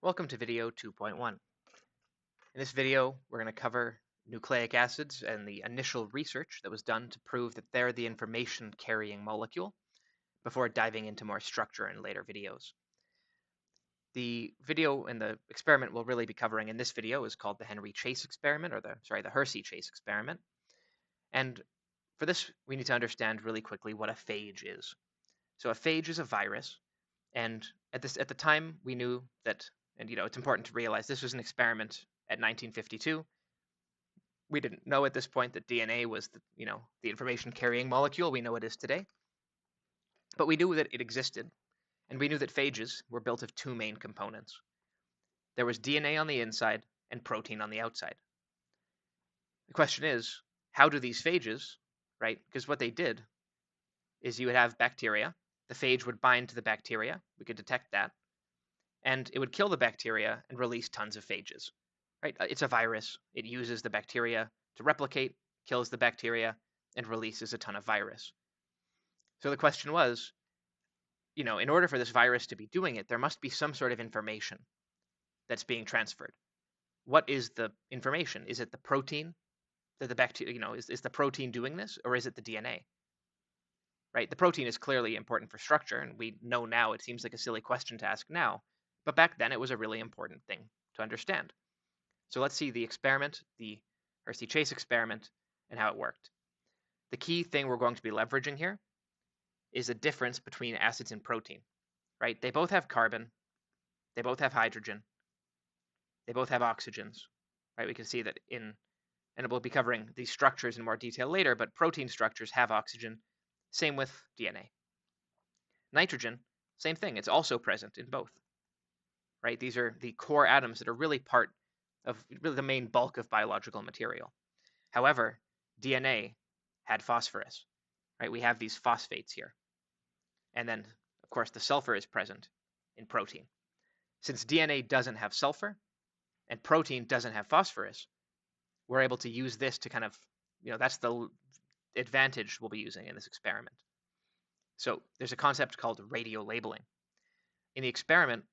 Welcome to video 2.1. In this video, we're going to cover nucleic acids and the initial research that was done to prove that they're the information-carrying molecule before diving into more structure in later videos. The video and the experiment we'll really be covering in this video is called the Henry-Chase experiment, or the Hershey-Chase experiment. And for this, we need to understand really quickly what a phage is. So a phage is a virus, and at the time we knew that, and it's important to realize this was an experiment at 1952. We didn't know at this point that DNA was the information carrying molecule we know it is today, but we knew that it existed, and we knew that phages were built of two main components. There was DNA on the inside and protein on the outside. The question is, how do these phages, right? Because what they did is you would have bacteria. The phage would bind to the bacteria. We could detect that. And it would kill the bacteria and release tons of phages, right? It's a virus. It uses the bacteria to replicate, kills the bacteria, and releases a ton of virus. So the question was, in order for this virus to be doing it, there must be some sort of information that's being transferred. What is the information? Is it the protein that the bacteria, is the protein doing this, or is it the DNA? Right? The protein is clearly important for structure, and we know now it seems like a silly question to ask now, but back then it was a really important thing to understand. So let's see the experiment, the Hershey-Chase experiment, and how it worked. The key thing we're going to be leveraging here is the difference between acids and protein, right? They both have carbon, they both have hydrogen, they both have oxygens, right? We can see that and we'll be covering these structures in more detail later, but protein structures have oxygen, same with DNA. Nitrogen, same thing, it's also present in both, right? These are the core atoms that are really part of really the main bulk of biological material. However, DNA had phosphorus, right? We have these phosphates here. And then, of course, the sulfur is present in protein. Since DNA doesn't have sulfur and protein doesn't have phosphorus, we're able to use this to kind of, that's the advantage we'll be using in this experiment. So there's a concept called radiolabeling. In the experiment,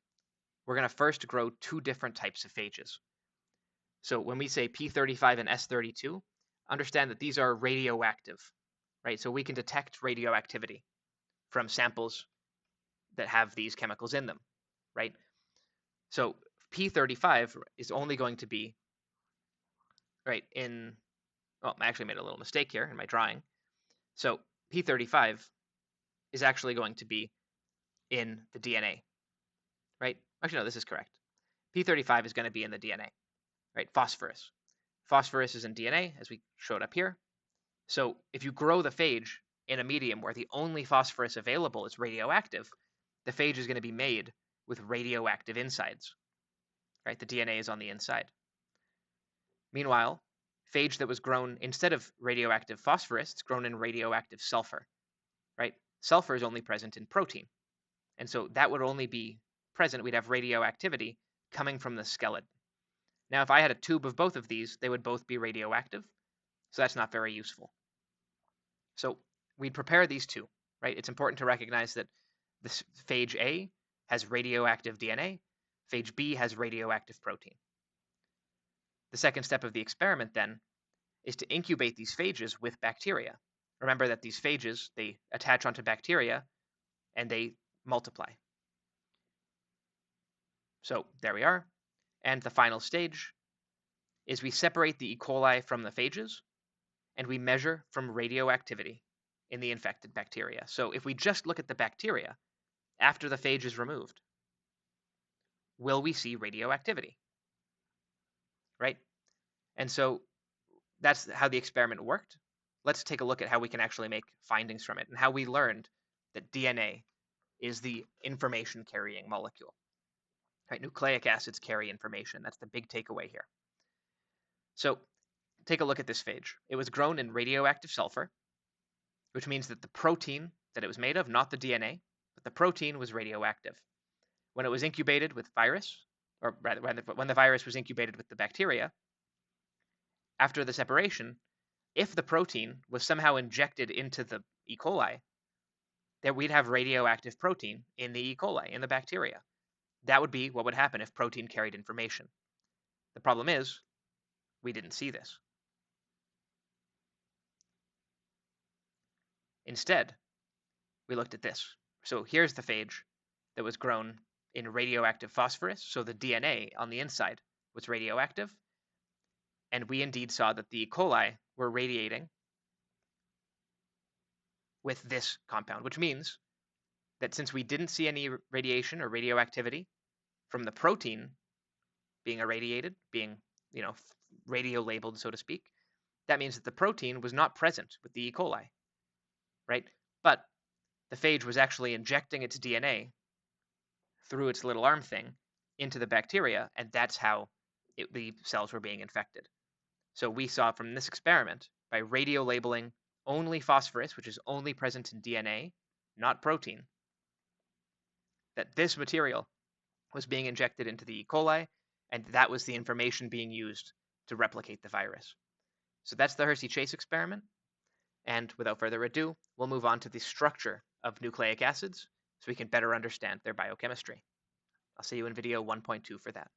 we're going to first grow two different types of phages. So when we say P35 and S32, understand that these are radioactive, right? So we can detect radioactivity from samples that have these chemicals in them, right? So P35 is only going to be, right, I actually made a little mistake here in my drawing. So P35 is actually going to be in the DNA, right? Actually, no, this is correct. P35 is going to be in the DNA, right? Phosphorus. Phosphorus is in DNA, as we showed up here. So if you grow the phage in a medium where the only phosphorus available is radioactive, the phage is going to be made with radioactive insides, right? The DNA is on the inside. Meanwhile, phage that was grown instead of radioactive phosphorus, it's grown in radioactive sulfur, right? Sulfur is only present in protein. And so that would only be present, we'd have radioactivity coming from the skeleton. Now, if I had a tube of both of these, they would both be radioactive. So that's not very useful. So we'd prepare these two, right? It's important to recognize that this phage A has radioactive DNA, phage B has radioactive protein. The second step of the experiment then is to incubate these phages with bacteria. Remember that these phages, they attach onto bacteria and they multiply. So there we are. And the final stage is we separate the E. coli from the phages and we measure from radioactivity in the infected bacteria. So if we just look at the bacteria after the phage is removed, will we see radioactivity? Right? And so that's how the experiment worked. Let's take a look at how we can actually make findings from it and how we learned that DNA is the information carrying molecule. Right? Nucleic acids carry information. That's the big takeaway here. So take a look at this phage. It was grown in radioactive sulfur, which means that the protein that it was made of, not the DNA, but the protein was radioactive. When it was incubated with virus, or rather when the virus was incubated with the bacteria, after the separation, if the protein was somehow injected into the E. coli, then we'd have radioactive protein in the E. coli, in the bacteria. That would be what would happen if protein carried information. The problem is, we didn't see this. Instead, we looked at this. So here's the phage that was grown in radioactive phosphorus. So the DNA on the inside was radioactive. And we indeed saw that the E. coli were radiating with this compound, which means that since we didn't see any radiation or radioactivity from the protein being irradiated, being, radio labeled, so to speak, that means that the protein was not present with the E. coli, right? But the phage was actually injecting its DNA through its little arm thing into the bacteria, and that's how the cells were being infected. So we saw from this experiment, by radio labeling only phosphorus, which is only present in DNA, not protein, that this material was being injected into the E. coli, and that was the information being used to replicate the virus. So that's the Hershey-Chase experiment. And without further ado, we'll move on to the structure of nucleic acids so we can better understand their biochemistry. I'll see you in video 1.2 for that.